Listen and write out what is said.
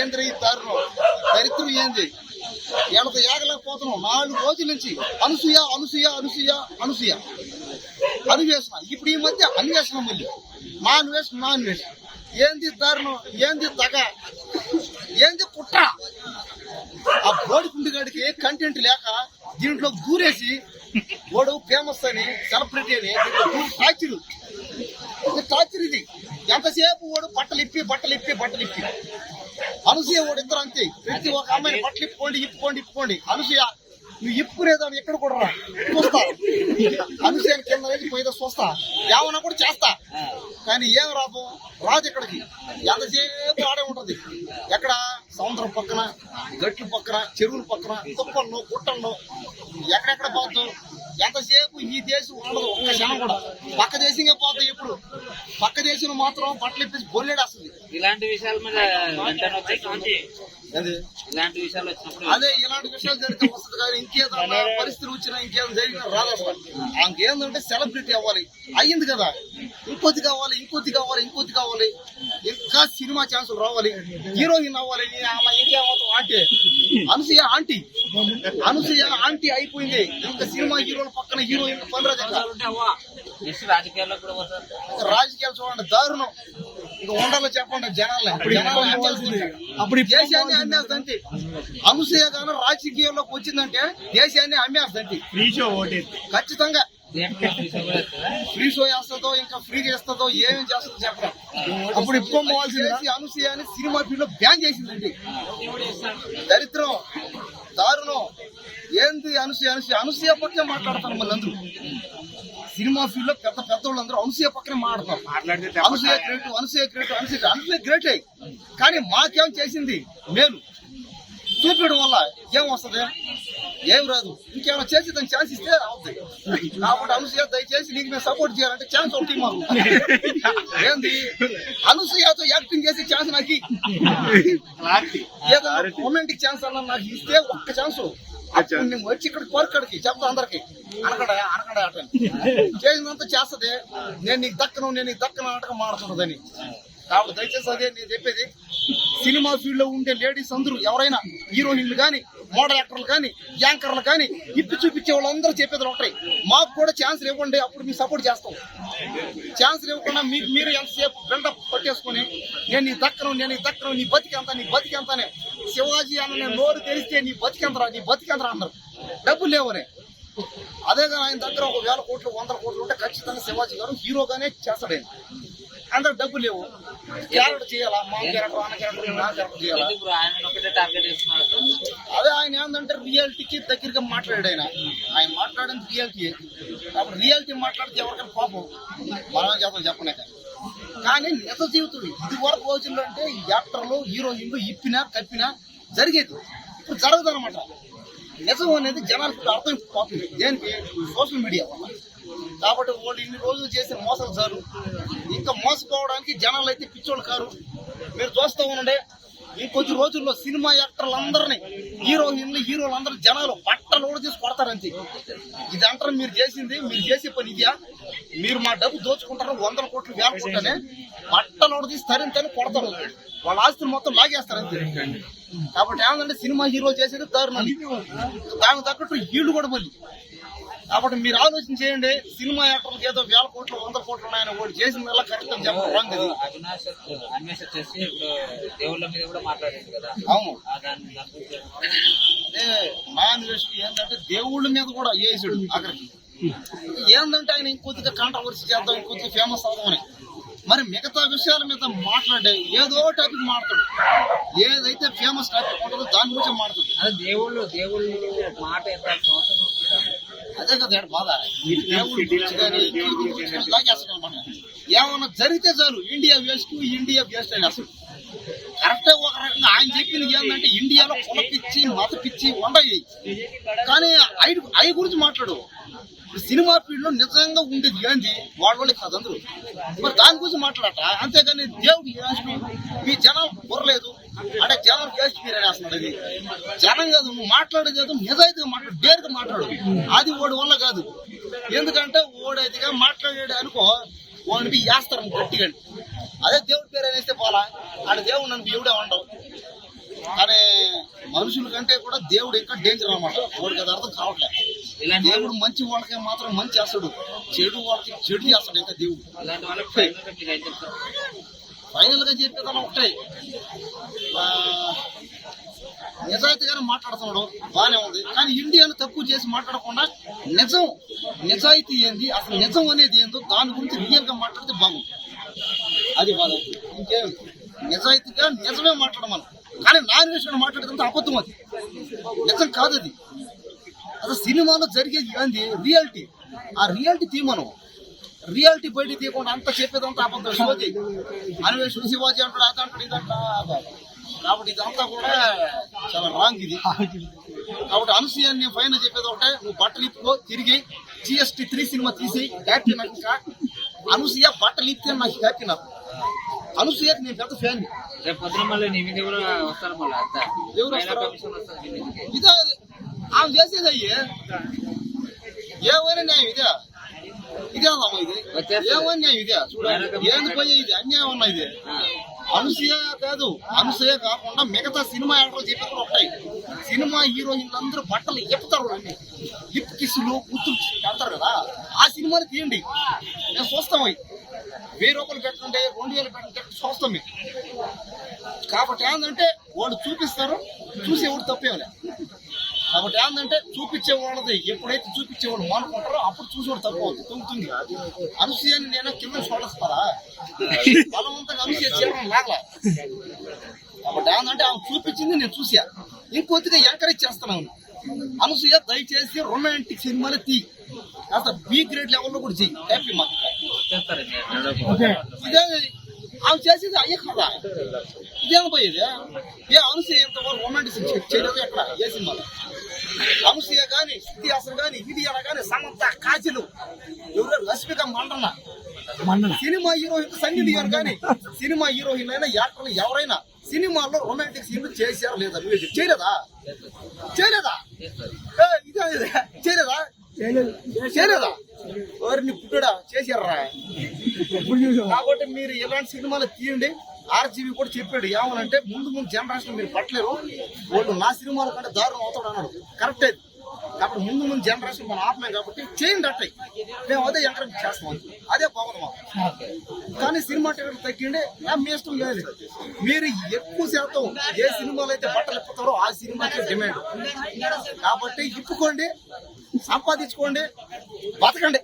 ఏంద్రీ దారుణం దరిద్రం ఏంది వీళ్ళతో ఏగలేకపోతున్నాం 4 రోజుల నుంచి అనసూయ అనసూయ అనసూయ అనసూయ అన్వేషణ ఇప్పుడు ఈ మధ్య అన్వేషణ మళ్ళీ నాన్వేషణ ఏంది దారుణం ఏంది దగ ఏంది కుట్ర ఆ బోడికుండిగాడికి కంటెంట్ లేక దీంట్లో దూరేసి వాడు ఫేమస్ అని సెలబ్రిటీ అని టార్చర్ ఇది ఎంతసేపు వాడు బట్టలు ఇప్పి అనసూయ వాడు ఇద్దరు అంతే ప్రతి ఒక అమ్మాయిని బట్టలు ఇప్పుకోండి అనసూయ నువ్వు ఇప్పుకునేదాన్ని ఎక్కడ కూడా రా చూస్తా అనసూయని కింద వేసి పోయిదా చూస్తా ఏమన్నా కూడా చేస్తా కానీ ఏం రాదు ఇక్కడికి ఎంతసేపు ఆడే ఉంటది ఎక్కడ సముద్రం పక్కన గట్ల పక్కన చెరువుల పక్కన తుప్పల్లో గుట్టల్లో ఎక్కడెక్కడ పోతావు ఎంతసేపు ఈ దేశం ఉండదు ఒక్క క్షణం కూడా పక్క దేశంగా పోతాయి ఎప్పుడు పక్క దేశంలో మాత్రం బట్టలు ఇప్పేసి బొల్లేడు వస్తుంది ఇలాంటి విషయాల మీద ఇలాంటి విషయాలు వచ్చినప్పుడు ఇలాంటి విషయాలు జరిగితే వస్తుంది కానీ ఇంకేదన్నా పరిస్థితులు వచ్చినా ఇంకేదో జరిగినా రాదు అసలు ఆమెకేందంటే సెలబ్రిటీ అవ్వాలి అయ్యింది కదా ఇంకొద్ది కావాలి ఇంకా సినిమా ఛాన్సులు రావాలి హీరోయిన్ అవ్వాలి ఇంకేమవుతాం అనసూయ ఆంటీ అయిపోయింది ఇంకా సినిమా హీరోల పక్కన హీరోయిన్ రాజకీయాలు చూడండి దారుణం ఇంకా ఉండాలో చెప్పండి అప్పుడు దేశాన్ని అమ్మేస్తంతి అనసూయ గాను రాజకీయాల్లోకి వచ్చిందంటే దేశాన్ని అమ్మేస్తంతి ఖచ్చితంగా ఫ్రీ షో వేస్తుందో ఇంకా ఫ్రీ చేస్తుందో ఏమేమి చేస్తుందో చెప్పడం అప్పుడు ఇప్పుకోవాల్సింది అనసూయ అని సినిమా ఫీల్డ్ లో బ్యాన్ చేసిందండి దరిద్రం దారుణం ఏంది అనసూయ పక్కనే మాట్లాడతారు మళ్ళీ అందరూ సినిమా ఫీల్డ్ లో పెద్ద వాళ్ళందరూ అనసూయ పక్కనే మాట్లాడతారు అనసూయ గ్రేట్ కానీ మాకేం చేసింది మేలు చూపించడం వల్ల ఏం వస్తుంది ఏం రాదు ఇంకేమైనా చేసి దాన్ని ఛాన్స్ ఇస్తే అవుతుంది కాబట్టి అనసూయ దయచేసి నీకు మేము సపోర్ట్ చేయాలంటే ఛాన్స్ ఒకటి మాకు ఏంది అనసూయతో యాక్టింగ్ చేసి ఛాన్స్ నాకు ఏదైనా రొమాంటిక్ ఛాన్స్ అన్నా నాకు ఇస్తే ఒక్క ఛాన్స్ నేను వచ్చి ఇక్కడికి కోరికడికి చెప్తా అందరికి అనకడ అట చేసినంత చేస్తుంది నేను నీకు దక్కను నాటకం మాడుతున్నదని కాబట్టి దయచేసి అదే నేను చెప్పేది సినిమా ఫీల్డ్ లో ఉండే లేడీస్ అందరూ ఎవరైనా హీరోయిన్లు కానీ మోడల్ యాక్టర్లు కానీ యాంకర్లు కానీ ఇప్పి చూపించే వాళ్ళందరూ చెప్పేది ఒకటి మాకు కూడా ఛాన్స్ ఇవ్వండి అప్పుడు మేము సపోర్ట్ చేస్తాం ఛాన్స్ ఇవ్వకుండా మీరు ఎంతసేపు బిల్డప్ పట్టేసుకుని నేను నీ దక్కను నీ బతికెంతనే శివాజీ అన్న నేను నోరు తెరిస్తే నీ బతికెంతరా అన్నారు డబ్బులు లేవనే అదే కానీ ఆయన దగ్గర 1,000 కోట్లు 100 కోట్లు ఉంటే ఖచ్చితంగా శివాజీ గారు హీరోగానే చేస్తాడు ఆయన అందరు డబ్బులు లేవు క్యారెక్టర్ చేయాలా మా క్యారెక్టర్ అన్న క్యారెక్టర్ నా క్యారెక్టర్ చేయాలా అదే ఆయన ఏంటంటే రియాలిటీకి దగ్గరగా మాట్లాడాడు ఆయన మాట్లాడింది రియాలిటీ అప్పుడు రియాలిటీ మాట్లాడితే ఎవరికైనా పాపం మనం చేద్దాం చెప్పలేక కానీ నిజ జీవితం ఇది వరకు రోజుల్లో అంటే యాక్టర్లు హీరోయిన్లు కప్పినా జరిగేది ఇప్పుడు జరగదు అనమాట నిజం అనేది జనాలకు అర్థం పోతుంది దేనికి సోషల్ మీడియా వల్ల కాబట్టి వాళ్ళు ఇన్ని రోజులు చేసిన మోసాలు చాలు ఇంకా మోసపోవడానికి జనాలు అయితే పిచ్చోళ్ళు కారు మీరు చూస్తూ ఉండండి ఇంకొద్ది రోజుల్లో సినిమా యాక్టర్లందరినీ హీరోలందరూ జనాలు బట్టలు కూడా తీసి కొడతారంతే ఇది అంటారు మీరు చేసే పని ఇదియా మీరు మా డబ్బు దోచుకుంటారు 100 కోట్లు 1,000 కోట్లనే బట్టలు కూడా తీసి తరింతని కొడతారు వాళ్ళ ఆస్తులు మొత్తం లాగేస్తారు అంతే కాబట్టి ఏమంటే సినిమా హీరోలు చేసేది దారుణం దానికి తగ్గట్టు వీళ్ళు కూడా మళ్ళీ కాబట్టి మీరు ఆలోచన చేయండి సినిమా యాక్టర్లకు ఏదో 1,000 కోట్లు 100 కోట్లు ఉన్నాయని వాడు చేసిన వల్ల కరెక్ట్ అని చెప్పడం రాంగ్ అది అవును అదే మా అన్వేషణ ఏంటంటే దేవుళ్ళ మీద కూడా వేసాడు అక్కడికి ఏంటంటే ఆయన ఇంకొద్దిగా కాంట్రవర్సీ చేద్దాం ఇంకొద్దిగా ఫేమస్ అవుదామని మరి మిగతా విషయాల మీద మాట్లాడే ఏదో టాపిక్ మాట్లాడు ఏదైతే ఫేమస్ టాపిక్ ఉంటుందో దాని గురించి మాట్లాడు అదే దేవుళ్ళు మాట అదే కదా బాధ దేవుడి గురించి కానీ లాగేస్తాడు అనమాట ఏమన్నా జరిగితే చాలు ఇండియా వేస్ట్ అని అసలు కరెక్టే ఒక రకంగా ఆయన చెప్పింది ఏంటంటే ఇండియాలో కుల పిచ్చి మత పిచ్చి ఉండయి కానీ అవి గురించి మాట్లాడు సినిమా ఫీల్డ్ లో నిజంగా ఉండేది ఏంది వాళ్ళే కాదు అందరూ మరి దాని గురించి మాట్లాడట అంతేగాని దేవుడు మీ జనం బుర్రలేదు అంటే జనం వేస్ట్ మీరు అనేస్తున్నాడు అది జనం కాదు నువ్వు మాట్లాడేది కాదు నిజాయితీగా మాట్లాడు డేరుగా మాట్లాడు అది ఓడి వల్ల కాదు ఎందుకంటే ఓడైతేగా మాట్లాడాడు అనుకో వాడిని వేస్తారు గట్టిగా అదే దేవుడి పేరు అనేస్తే పోలా ఆడ దేవుడు నన్ను ఎవడే ఉండవు కానీ మనుషుల కంటే కూడా దేవుడు ఇంకా డేంజర్ అన్నమాట. వాడికి అది అర్థం కావట్లేదు. ఇలాంటి వాళ్ళు దేవుడు మంచి వాళ్ళకి మాత్రం మంచి చేస్తాడు, చెడు వాళ్ళకి చెడు చేస్తాడు ఇంకా దేవుడు. ఇలాంటి వాళ్ళకి ఫైనల్ గా మీరు ఏం చెప్తారు? ఫైనల్ గా చెప్పేదాన్ని ఒకటే, నిజాయితీగానే మాట్లాడుతున్నాడు బాగానే ఉంది. కానీ ఇండియాను తక్కువ చేసి మాట్లాడకుండా నిజాయితీ ఏంది, అసలు నిజం అనేది ఏందో దాని గురించి రియల్ గా మాట్లాడితే బాగుంది. అది బాగా ఇంకేం నిజాయితీగా నిజమే మాట్లాడమను. కానీ నాన్ వేసుకుని మాట్లాడేదంతా అబద్ధం, అది నిజం కాదు. అది అసలు సినిమాలో జరిగేది ఏంది రియాలిటీ, ఆ రియాలిటీ తీయమను. రియాలిటీ బయట తీయకుండా అంత చెప్పేదంతా అబద్ధం. శివాజీ అన్వేషణ శివాజీ అంటాడు, అది అంటాడు, ఇది అంటాడు. కాబట్టి ఇదంతా కూడా చాలా రాంగ్ ఇది. కాబట్టి అనసూయ నేను ఫైనల్ చెప్పేది ఒకటే, నువ్వు బట్టలు ఇప్పుకో, తిరిగి GST 3 సినిమా తీసి హ్యాపీ. నాకు ఇంకా అనసూయ బట్టలు ఇప్పితే నాకు హ్యాపీ. నాకు అనసూయకి నేను పెద్ద ఫ్యాన్. రేపు పొద్దున మళ్ళీ నీ మీద కూడా వస్తారు మళ్ళీ అంతా. ఎవరు మహిళా వస్తారు? కమిషన్ వస్తారు మీ మీదకి. ఇదే ఆమె చేసేది అయ్యే ఏమైనా న్యాయం ఇదే, ఇదేనమ్మా ఇది ఏమైనా న్యాయం ఇదే. చూడండి ఏంది పోయే ఇది అన్యాయం ఉన్నా. ఇది అనసూయ కాదు, అనసూయ కాకుండా మిగతా సినిమా యాక్టర్లు చెప్పేది కూడా ఒకటాయి. సినిమా హీరోయిన్లు అందరూ బట్టలు ఎప్పుతారు, అన్ని లిప్ కిస్సులు కూతురు పెడతారు కదా, ఆ సినిమాలు తీయండి, మేము చూస్తాం. అవి 1000 రూపాయలు పెట్టండి, 2000 పెట్టండి, చూస్తాం మేము. కాబట్టి ఏంటంటే వాళ్ళు చూపిస్తారు, చూసేవాడు తప్పేవాళ్ళే. కాబట్టి ఏంటంటే చూపించే వాళ్ళది ఎప్పుడైతే చూపించేవాడు మానుకుంటారో అప్పుడు చూసేవాడు తప్పవుతుంది, తొంగుతుంది. అనసూయని నేను కింద చూడస్తారా, బలవంతంగా అనసూయ చేయడం లాగలా. కాబట్టి ఏంటంటే ఆమె చూపించింది నేను చూసా, ఇంకొద్దిగా ఎంకరేజ్ చేస్తున్నాను. అనసూయ దయచేసి రొమాంటిక్ సినిమాలు తీ, అసలు B గ్రేడ్ లెవెల్లో కూడా చెయ్యి, హ్యాపీ మాకు. చేస్తారు ఇంకా. ఇదే ఆమె చేసేది అయ్యే కదా, ఇదేమో పోయేది. ఏ అనసూయ ఎంతవరకు రొమాంటిక్ చేయలేదు ఎక్కడ, ఏ సినిమాలో. అనసూయ కానీ, శృతి హాసన్ కానీ, ఇడియాల కానీ, సమంత, కాజలు, ఎవరు రష్మిక మండన, సినిమా హీరోయిన్ సన్నీ లియోన్ కానీ, సినిమా హీరోయిన్ అయినా యాక్టర్లు ఎవరైనా సినిమాల్లో రొమాంటిక్ సీన్లు చేశారు లేదా? చేయలేదా? చేయలేదా? ఇదే చేయలేదా? చేయలేదా? ఎవరిని పుట్టుడా చేశారా? కాబట్టి మీరు ఇలాంటి సినిమాలు తీయండి. RGB కూడా చెప్పాడు ఏమనంటే, ముందు జనరేషన్ మీరు పట్టలేరు, వాళ్ళు నా సినిమాల కంటే దారుణం అవుతాడు అన్నాడు. కరెక్ట్ అది. కాబట్టి ముందు జనరేషన్ మనం ఆపలేం కాబట్టి చేయండి అట్లా. మేము అదే ఎంకరేజ్ చేస్తాం, అదే బాగుంది మాకు. కానీ సినిమా టికెట్ తగ్గిండి మీ ఇష్టం లేదు. మీరు ఎక్కువ శాతం ఏ సినిమాలో అయితే బట్టలు ఇప్పుతారో ఆ సినిమాకి డిమాండ్. కాబట్టి ఇప్పుకోండి, సంపాదించుకోండి, బతకండి.